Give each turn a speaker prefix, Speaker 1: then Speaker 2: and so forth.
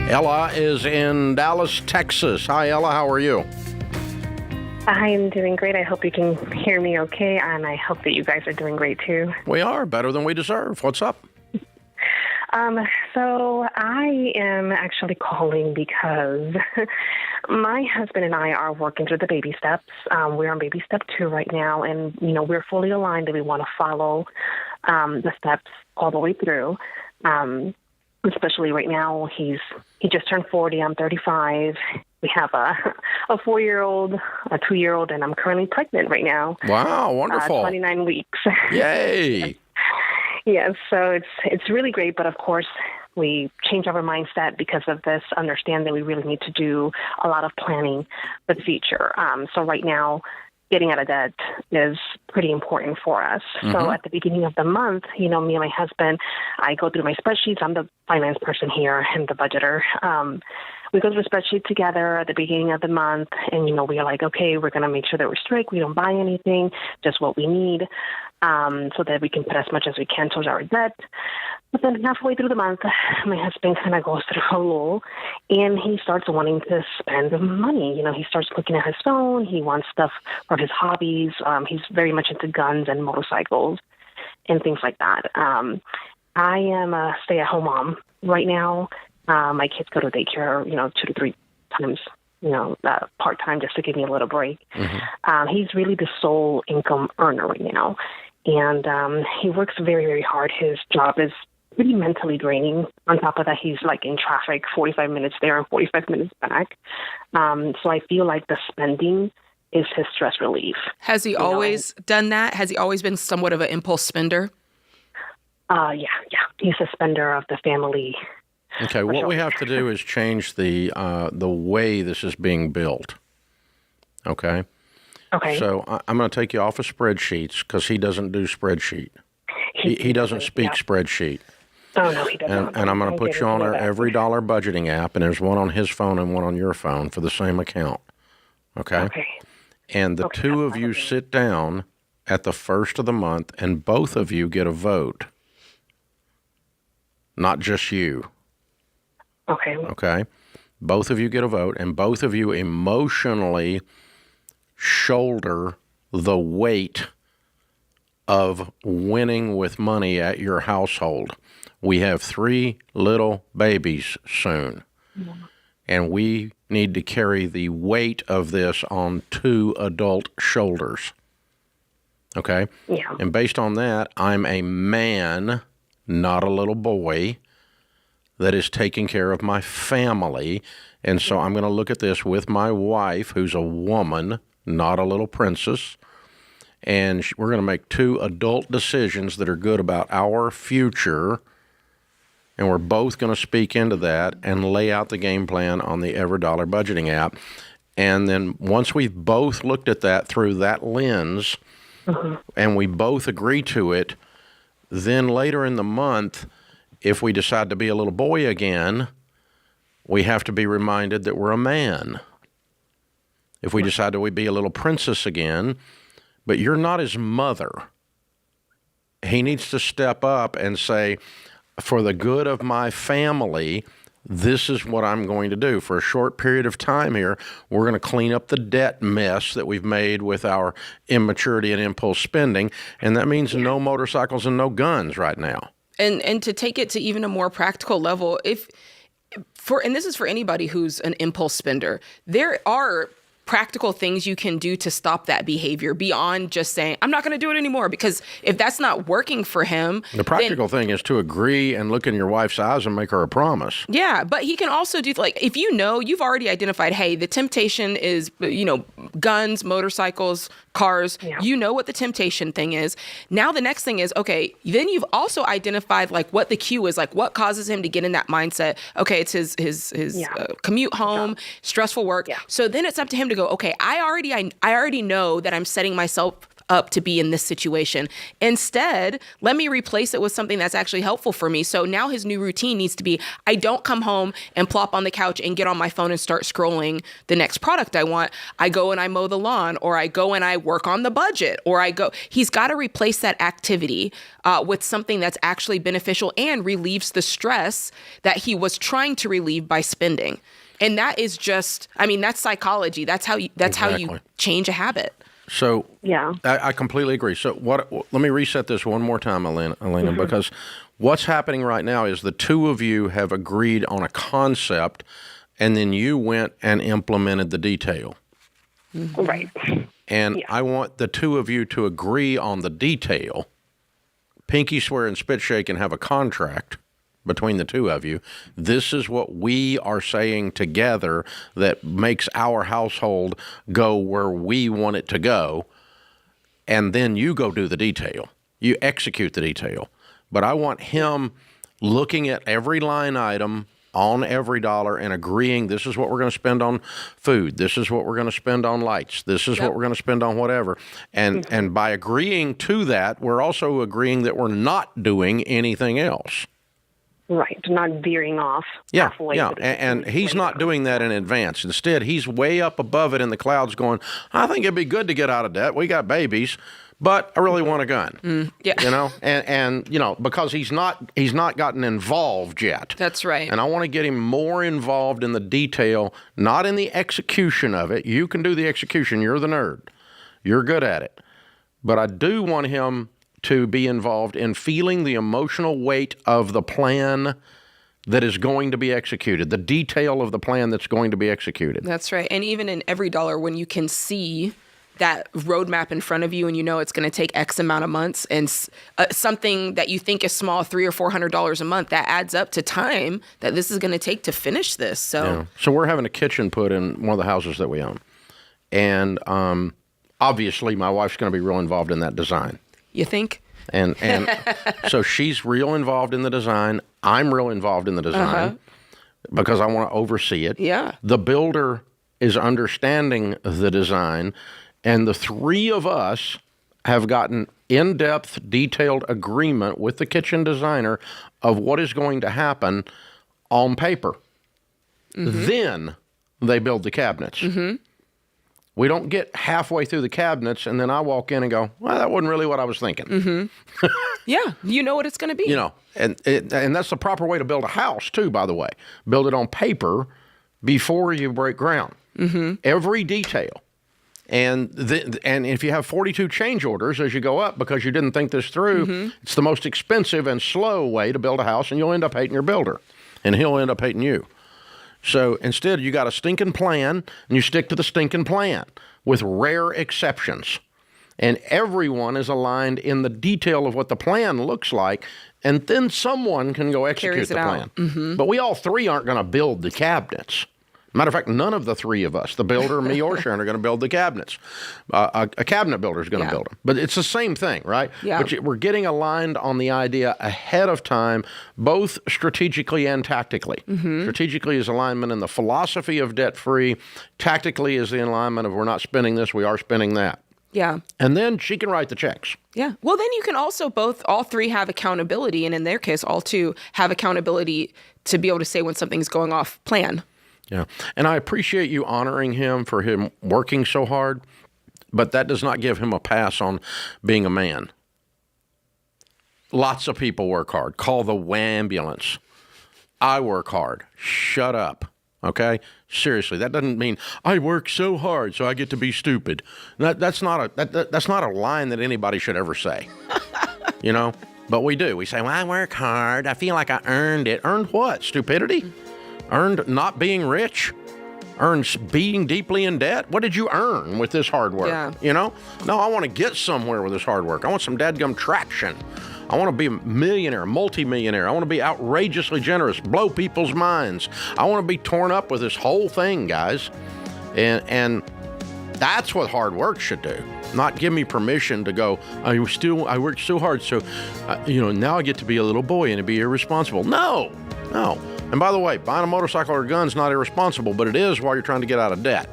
Speaker 1: Ella is in Dallas, Texas. Hi, Ella. How are you?
Speaker 2: I'm doing great. I hope you can hear me okay, and I hope that you guys are doing great too.
Speaker 1: We are better than we deserve. What's up?
Speaker 2: So I am actually calling because my husband and I are working through the baby steps. We're on baby step 2 right now, and we're fully aligned that we want to follow the steps all the way through. Especially right now, he just turned 40. I'm 35. We have a 4-year-old, a 2-year-old, and I'm currently pregnant right now.
Speaker 1: Wow, wonderful.
Speaker 2: 29 weeks.
Speaker 1: Yay.
Speaker 2: Yes, so it's really great, but of course we change our mindset because of this, understand that we really need to do a lot of planning for the future. So right now, getting out of debt is pretty important for us. Mm-hmm. So at the beginning of the month, me and my husband, I go through my spreadsheets. I'm the finance person here and the budgeter. We go through the spreadsheet together at the beginning of the month, and, we are like, okay, we're going to make sure that we're strict. We don't buy anything, just what we need, so that we can put as much as we can towards our debt. But then halfway through the month, my husband kind of goes through a lull, and he starts wanting to spend money. He starts looking at his phone. He wants stuff for his hobbies. He's very much into guns and motorcycles and things like that. I am a stay-at-home mom right now. My kids go to daycare, 2 to 3 times, part-time just to give me a little break. Mm-hmm. He's really the sole income earner right now. And he works very, very hard. His job is pretty mentally draining. On top of that, he's like in traffic 45 minutes there and 45 minutes back. So I feel like the spending is his stress relief.
Speaker 3: Has he always done that? Has he always been somewhat of an impulse spender?
Speaker 2: Yeah. He's a spender of the family.
Speaker 1: Okay, what we have to do is change the way this is being built. Okay?
Speaker 2: Okay.
Speaker 1: So I'm going to take you off of spreadsheets because he doesn't do spreadsheet. He doesn't speak spreadsheet.
Speaker 2: Oh, no, he doesn't.
Speaker 1: And I'm going to put you on our Every Dollar budgeting app, and there's one on his phone and one on your phone for the same account. Okay?
Speaker 2: Okay.
Speaker 1: And the two of you sit down at the first of the month, and both of you get a vote. Not just you.
Speaker 2: Okay.
Speaker 1: Okay? Both of you get a vote, and both of you emotionally shoulder the weight of winning with money at your household. We have 3 little babies soon, and we need to carry the weight of this on 2 adult shoulders. Okay?
Speaker 2: Yeah.
Speaker 1: And based on that, I'm a man, not a little boy, that is taking care of my family. And so I'm going to look at this with my wife, who's a woman, not a little princess. And we're going to make 2 adult decisions that are good about our future. And we're both going to speak into that and lay out the game plan on the Every Dollar budgeting app. And then once we've both looked at that through that lens, and we both agree to it, then later in the month, if we decide to be a little boy again, we have to be reminded that we're a man. If we decide to be a little princess again, but you're not his mother, he needs to step up and say, for the good of my family, this is what I'm going to do. For a short period of time here, we're going to clean up the debt mess that we've made with our immaturity and impulse spending, and that means no motorcycles and no guns right now.
Speaker 3: And to take it to even a more practical level, and this is for anybody who's an impulse spender, there are practical things you can do to stop that behavior beyond just saying, I'm not going to do it anymore. Because if that's not working for him,
Speaker 1: the practical thing is to agree and look in your wife's eyes and make her a promise.
Speaker 3: Yeah, but he can also do, like, if you've already identified, hey, the temptation is, guns, motorcycles, cars, what the temptation thing is. Now the next thing is, okay, then you've also identified like what the cue is, like what causes him to get in that mindset. Okay, it's his commute home, stressful work. Yeah. So then it's up to him to go, okay, I already know that I'm setting myself up to be in this situation. Instead, let me replace it with something that's actually helpful for me. So now his new routine needs to be, I don't come home and plop on the couch and get on my phone and start scrolling the next product I want. I go and I mow the lawn, or I go and I work on the budget, or he's got to replace that activity with something that's actually beneficial and relieves the stress that he was trying to relieve by spending. And that is just, I mean, that's psychology. That's how you change a habit.
Speaker 1: So
Speaker 2: Yeah.
Speaker 1: I completely agree. So let me reset this one more time, Elena, because what's happening right now is the two of you have agreed on a concept, and then you went and implemented the detail.
Speaker 2: Right.
Speaker 1: And I want the two of you to agree on the detail, pinky swear and spit shake, and have a contract between the two of you. This is what we are saying together that makes our household go where we want it to go. And then you go do the detail. You execute the detail. But I want him looking at every line item on every dollar and agreeing this is what we're going to spend on food. This is what we're going to spend on lights. This is what we're going to spend on whatever. And by agreeing to that, we're also agreeing that we're not doing anything else.
Speaker 2: Right. Not veering off. Halfway.
Speaker 1: Yeah. And he's not doing that in advance. Instead, he's way up above it in the clouds going, I think it'd be good to get out of debt. We got babies, but I really want a gun.
Speaker 3: Yeah.
Speaker 1: You know, and you know, because he's not gotten involved yet.
Speaker 3: That's right.
Speaker 1: And I want to get him more involved in the detail, not in the execution of it. You can do the execution. You're the nerd. You're good at it. But I do want him to be involved in feeling the emotional weight of the plan that is going to be executed, the detail of the plan that's going to be executed.
Speaker 3: That's right. And even in every dollar, when you can see that roadmap in front of you and you know it's going to take X amount of months, and something that you think is small, $300 or $400 a month, that adds up to time that this is going to take to finish this. So
Speaker 1: we're having a kitchen put in one of the houses that we own. And obviously my wife's going to be real involved in that design.
Speaker 3: You think?
Speaker 1: And so she's real involved in the design. I'm real involved in the design because I want to oversee it.
Speaker 3: Yeah.
Speaker 1: The builder is understanding the design, and the three of us have gotten in-depth, detailed agreement with the kitchen designer of what is going to happen on paper. Then they build the cabinets. We don't get halfway through the cabinets and then I walk in and go, well, that wasn't really what I was thinking.
Speaker 3: Yeah, you know what it's going to be.
Speaker 1: You know, and that's the proper way to build a house too, by the way. Build it on paper before you break ground. Every detail. And if you have 42 change orders as you go up because you didn't think this through, it's the most expensive and slow way to build a house, and you'll end up hating your builder, and he'll end up hating you. So instead, you got a stinking plan, and you stick to the stinking plan with rare exceptions. And everyone is aligned in the detail of what the plan looks like, and then someone can go execute the plan. But we all three aren't going to build the cabinets. Matter of fact, none of the three of us, the builder, me, or Sharon, are going to build the cabinets. A cabinet builder is going to build them. But it's the same thing, right?
Speaker 3: Yeah.
Speaker 1: But we're getting aligned on the idea ahead of time, both strategically and tactically. Strategically is alignment in the philosophy of debt-free. Tactically is the alignment of we're not spending this, we are spending that.
Speaker 3: Yeah.
Speaker 1: And then she can write the checks.
Speaker 3: Yeah. Well, then you can also all three have accountability. And in their case, all two have accountability to be able to say when something's going off plan.
Speaker 1: Yeah. And I appreciate you honoring him for him working so hard, but that does not give him a pass on being a man. Lots of people work hard. Call the ambulance. I work hard. Shut up. Okay? Seriously, that doesn't mean I work so hard so I get to be stupid. That's not a line that anybody should ever say. You know? But we do. We say, well, I work hard. I feel like I earned it. Earned what? Stupidity? Earned not being rich? Earned being deeply in debt? What did you earn with this hard work?
Speaker 3: Yeah.
Speaker 1: You know? No, I want to get somewhere with this hard work. I want some dadgum traction. I want to be a millionaire, multimillionaire. I want to be outrageously generous, blow people's minds. I want to be torn up with this whole thing, guys. And that's what hard work should do. Not give me permission to go, I worked so hard, so, now I get to be a little boy and be irresponsible. No. And by the way, buying a motorcycle or a gun is not irresponsible, but it is while you're trying to get out of debt.